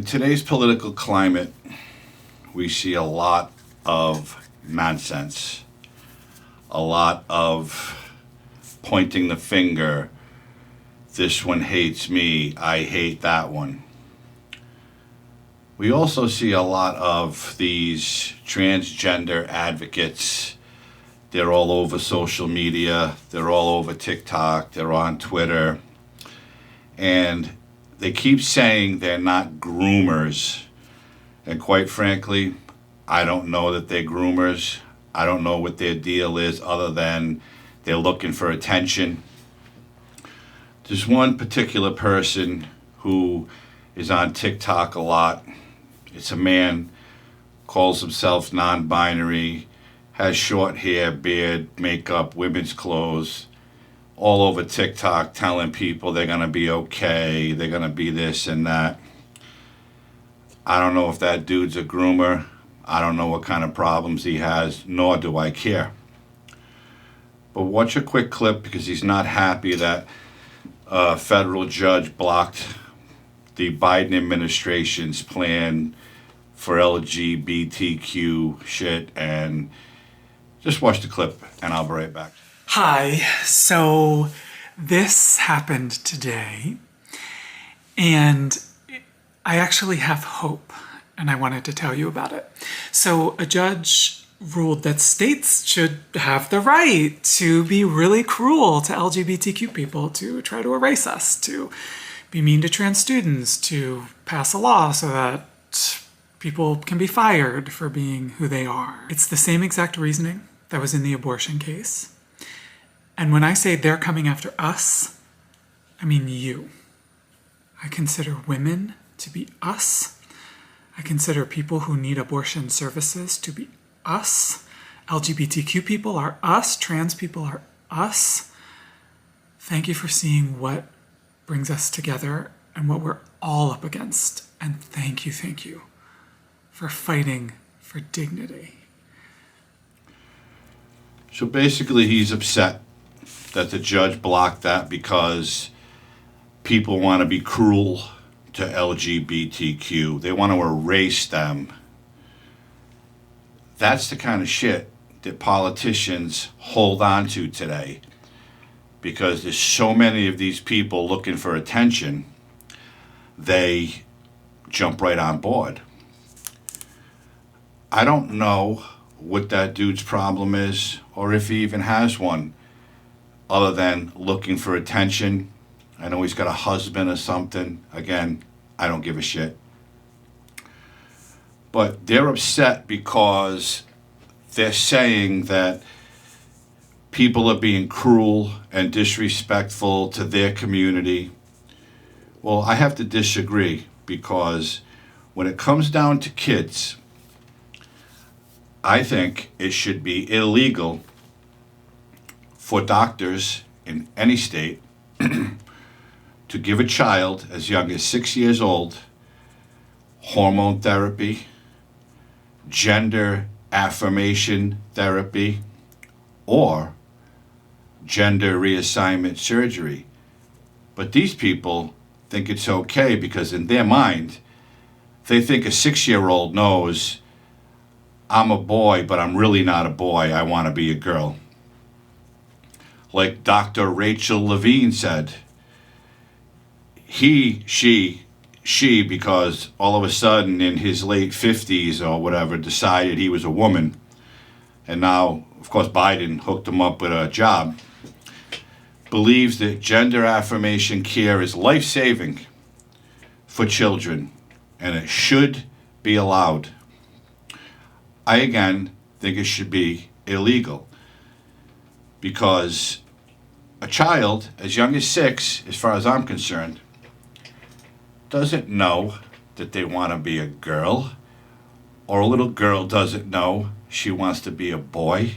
today's political climate, we see a lot of nonsense, a lot of pointing the finger. This one hates me, I hate that one. We also see a lot of these transgender advocates. They're all over social media, they're all over TikTok, they're on Twitter, and they keep saying they're not groomers. And quite frankly, I don't know that they're groomers. I don't know what their deal is other than they're looking for attention. There's one particular person who is on TikTok a lot. It's a man, calls himself non-binary, has short hair, beard, makeup, women's clothes, all over TikTok telling people they're going to be okay, they're going to be this and that. I don't know if that dude's a groomer. I don't know what kind of problems he has, nor do I care. But watch a quick clip because he's not happy that a federal judge blocked the Biden administration's plan for LGBTQ shit. And just watch the clip and I'll be right back. Hi, so this happened today, and I actually have hope, and I wanted to tell you about it. So a judge ruled that states should have the right to be really cruel to LGBTQ people, to try to erase us, to be mean to trans students, to pass a law so that people can be fired for being who they are. It's the same exact reasoning that was in the abortion case. And when I say they're coming after us, I mean you. I consider women to be us. I consider people who need abortion services to be us. LGBTQ people are us. Trans people are us. Thank you for seeing what brings us together and what we're all up against. And thank you for fighting for dignity. So basically he's upset that the judge blocked that because people want to be cruel to LGBTQ. They want to erase them. That's the kind of shit that politicians hold on to today, because there's so many of these people looking for attention, they jump right on board. I don't know what that dude's problem is, or if he even has one, other than looking for attention. I know he's got a husband or something. Again, I don't give a shit. But they're upset because they're saying that people are being cruel and disrespectful to their community. Well, I have to disagree, because when it comes down to kids, I think it should be illegal for doctors in any state to give a child as young as 6 years old hormone therapy, gender affirmation therapy, or gender reassignment surgery. But these people think it's okay because in their mind, they think a 6-year-old knows, I'm a boy, but I'm really not a boy. I want to be a girl. Like Dr. Rachel Levine said, she, because all of a sudden in his late 50s or whatever decided he was a woman, and now, of course, Biden hooked him up with a job, believes that gender affirmation care is life-saving for children, and it should be allowed. I, again, think it should be illegal, because a child as young as 6, as far as I'm concerned, doesn't know that they want to be a girl, or a little girl doesn't know she wants to be a boy.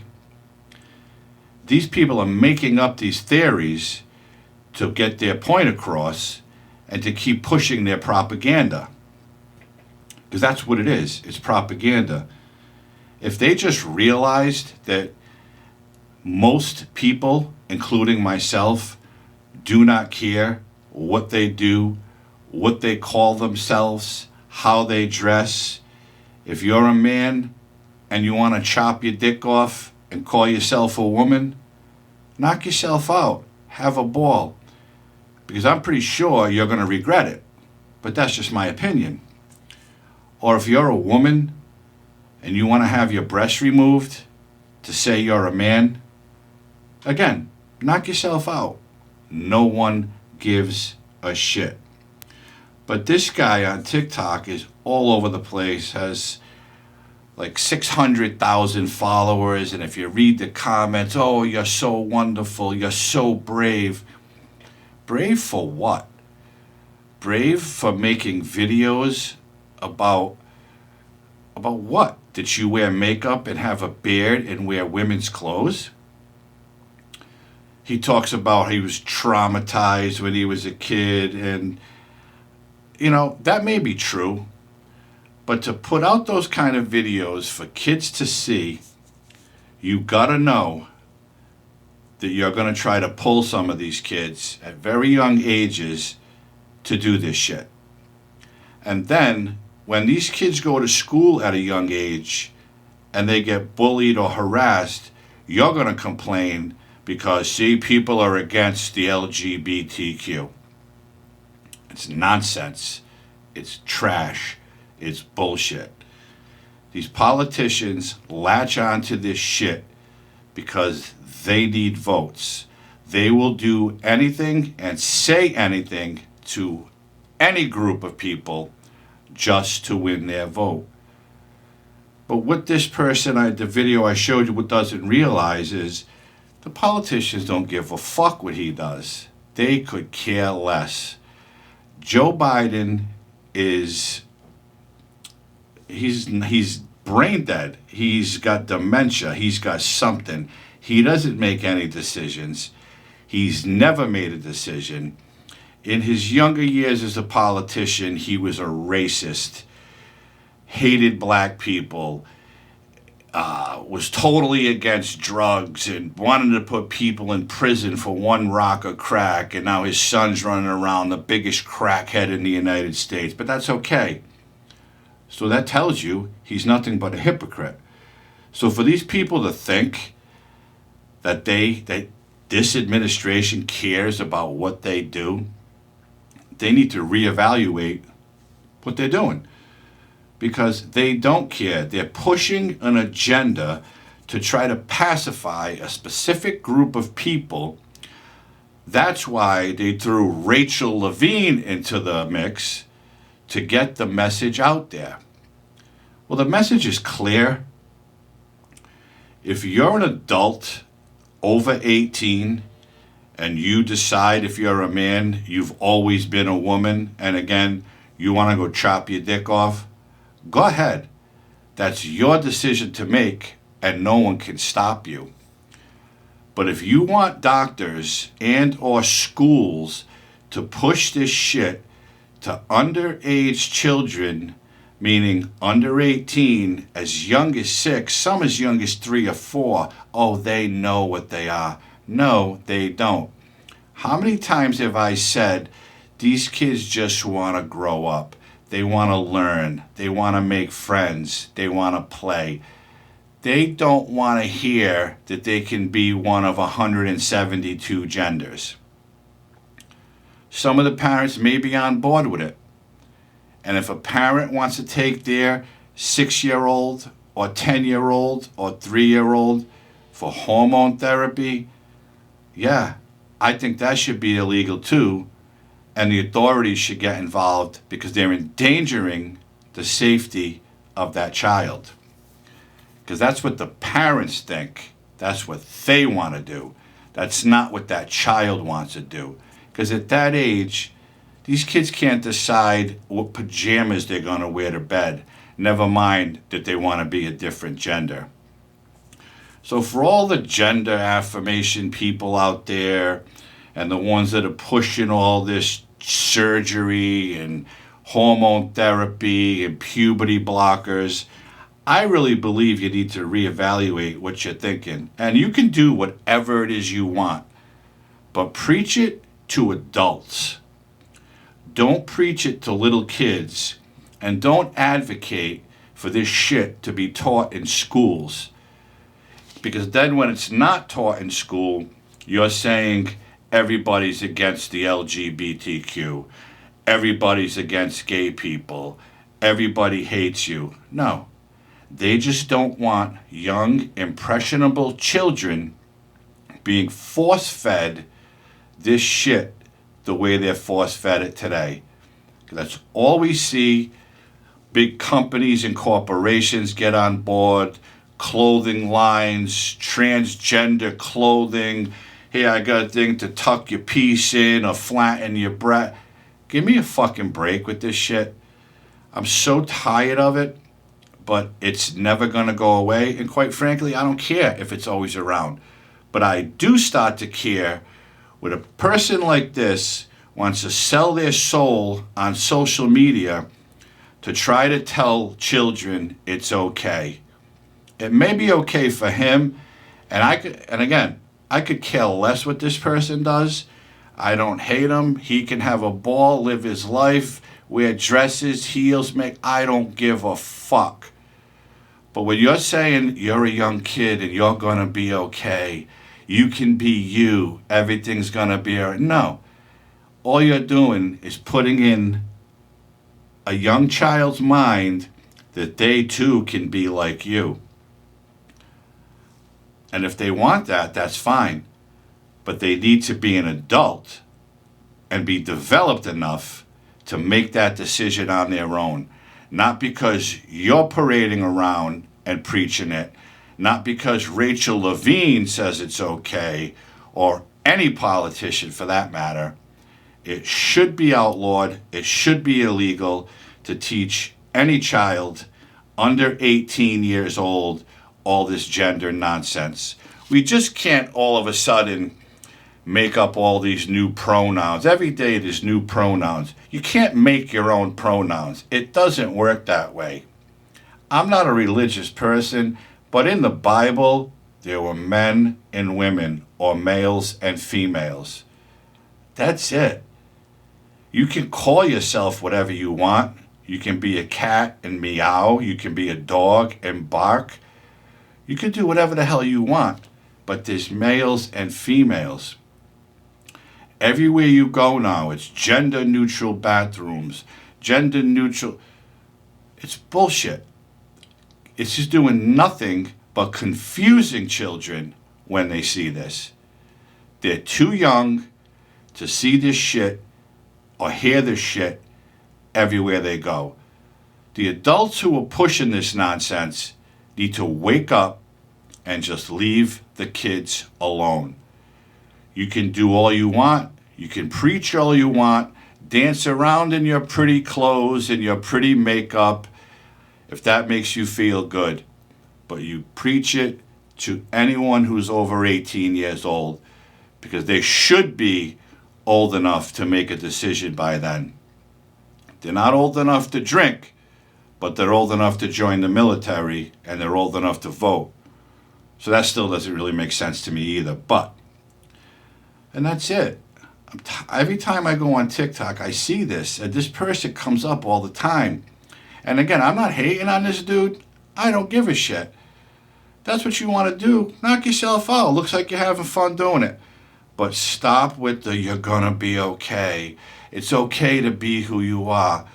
These people are making up these theories to get their point across and to keep pushing their propaganda. Because that's what it is. It's propaganda. If they just realized that most people, including myself, do not care what they do, what they call themselves, how they dress. If you're a man and you want to chop your dick off and call yourself a woman, knock yourself out. Have a ball. Because I'm pretty sure you're going to regret it. But that's just my opinion. Or if you're a woman and you want to have your breasts removed to say you're a man, again, knock yourself out. No one gives a shit. But this guy on TikTok is all over the place, has like 600,000 followers, and if you read the comments, oh, you're so wonderful, you're so brave. Brave for what? Brave for making videos about what? Did you wear makeup and have a beard and wear women's clothes? He talks about he was traumatized when he was a kid, and that may be true, but to put out those kind of videos for kids to see, you gotta know that you're gonna try to pull some of these kids at very young ages to do this shit. And then when these kids go to school at a young age and they get bullied or harassed, you're gonna complain because, see, people are against the LGBTQ. It's nonsense. It's trash. It's bullshit. These politicians latch onto this shit because they need votes. They will do anything and say anything to any group of people just to win their vote. But what this person, the video I showed you, what doesn't realize is the politicians don't give a fuck what he does. They could care less. Joe Biden he's brain dead. He's got dementia. He's got something. He doesn't make any decisions. He's never made a decision. In his younger years as a politician, he was a racist, hated black people, was totally against drugs and wanted to put people in prison for one rock of crack, and now his son's running around the biggest crackhead in the United States. But that's okay. So that tells you he's nothing but a hypocrite. So for these people to think that this administration cares about what they do, they need to reevaluate what they're doing. Because they don't care. They're pushing an agenda to try to pacify a specific group of people. That's why they threw Rachel Levine into the mix, to get the message out there. Well, the message is clear. If you're an adult over 18 and you decide, if you're a man, you've always been a woman, and again, you want to go chop your dick off, go ahead. That's your decision to make, and no one can stop you. But if you want doctors and or schools to push this shit to underage children, meaning under 18, as young as 6, some as young as 3 or 4, oh, they know what they are. No, they don't. How many times have I said, these kids just want to grow up? They want to learn. They want to make friends. They want to play. They don't want to hear that they can be one of 172 genders. Some of the parents may be on board with it. And if a parent wants to take their 6-year-old or 10-year-old or 3-year-old for hormone therapy, yeah, I think that should be illegal too. And the authorities should get involved because they're endangering the safety of that child. Because that's what the parents think. That's what they want to do. That's not what that child wants to do. Because at that age, these kids can't decide what pajamas they're going to wear to bed. Never mind that they want to be a different gender. So for all the gender affirmation people out there, and the ones that are pushing all this surgery and hormone therapy and puberty blockers, I really believe you need to reevaluate what you're thinking. And you can do whatever it is you want, but preach it to adults. Don't preach it to little kids And don't advocate for this shit to be taught in schools. Because then when it's not taught in school, you're saying everybody's against the LGBTQ. Everybody's against gay people. Everybody hates you. No. They just don't want young, impressionable children being force-fed this shit the way they're force-fed it today. That's all we see. Big companies and corporations get on board. Clothing lines, transgender clothing. Hey, I got a thing to tuck your piece in or flatten your breast. Give me a fucking break with this shit. I'm so tired of it, but it's never going to go away. And quite frankly, I don't care if it's always around. But I do start to care when a person like this wants to sell their soul on social media to try to tell children it's okay. It may be okay for him, and I could care less what this person does. I don't hate him. He can have a ball, live his life, wear dresses, heels, I don't give a fuck. But when you're saying you're a young kid and you're gonna be okay, you can be you, everything's gonna be all right. No. All you're doing is putting in a young child's mind that they too can be like you. And if they want that, that's fine. But they need to be an adult and be developed enough to make that decision on their own. Not because you're parading around and preaching it. Not because Rachel Levine says it's okay, or any politician for that matter. It should be outlawed. It should be illegal to teach any child under 18 years old all this gender nonsense. We just can't all of a sudden make up all these new pronouns. Every day there's new pronouns. You can't make your own pronouns. It doesn't work that way. I'm not a religious person, but in the Bible, there were men and women, or males and females. That's it. You can call yourself whatever you want. You can be a cat and meow. You can be a dog and bark. You can do whatever the hell you want. But there's males and females. Everywhere you go now, it's gender neutral bathrooms, gender neutral. It's bullshit. It's just doing nothing but confusing children when they see this. They're too young to see this shit or hear this shit everywhere they go. The adults who are pushing this nonsense need to wake up and just leave the kids alone. You can do all you want. You can preach all you want. Dance around in your pretty clothes and your pretty makeup if that makes you feel good. But you preach it to anyone who's over 18 years old because they should be old enough to make a decision by then. They're not old enough to drink, but they're old enough to join the military and they're old enough to vote. So that still doesn't really make sense to me either. And that's it. Every time I go on TikTok, I see this. And this person comes up all the time. And again, I'm not hating on this dude. I don't give a shit. That's what you want to do. Knock yourself out. Looks like you're having fun doing it. But stop with the you're going to be okay. It's okay to be who you are.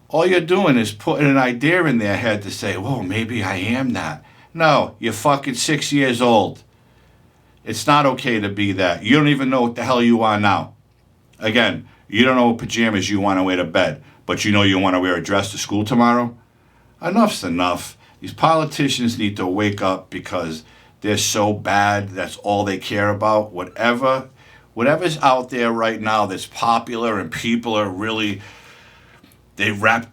All you're doing is putting an idea in their head to say, whoa, maybe I am that. No, you're fucking 6 years old. It's not okay to be that. You don't even know what the hell you are now. Again, you don't know what pajamas you want to wear to bed, but you know you want to wear a dress to school tomorrow? Enough's enough. These politicians need to wake up because they're so bad. That's all they care about. Whatever's out there right now that's popular and people are really, they wrap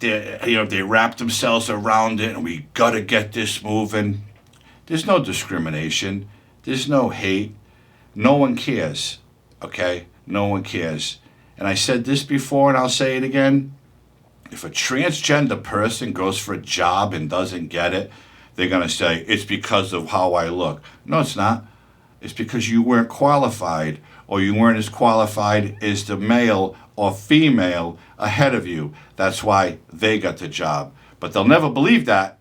themselves around it and we gotta get this moving. There's no discrimination. There's no hate. No one cares. Okay? No one cares. And I said this before and I'll say it again. If a transgender person goes for a job and doesn't get it, they're going to say, it's because of how I look. No, it's not. It's because you weren't qualified or you weren't as qualified as the male or female ahead of you. That's why they got the job. But they'll never believe that,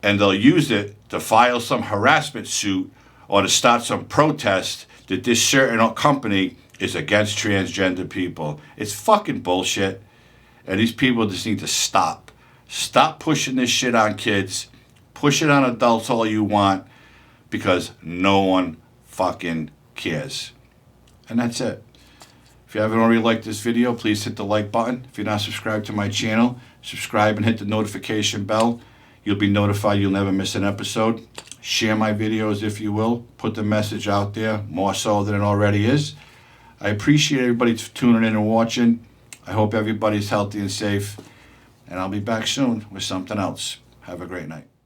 and they'll use it to file some harassment suit or to start some protest that this certain company is against transgender people. It's fucking bullshit. And these people just need to stop. Stop pushing this shit on kids. Push it on adults all you want, because no one fucking cares. And that's it. If you haven't already liked this video, please hit the like button. If you're not subscribed to my channel, subscribe and hit the notification bell. You'll be notified you'll never miss an episode. Share my videos if you will. Put the message out there, more so than it already is. I appreciate everybody tuning in and watching. I hope everybody's healthy and safe. And I'll be back soon with something else. Have a great night.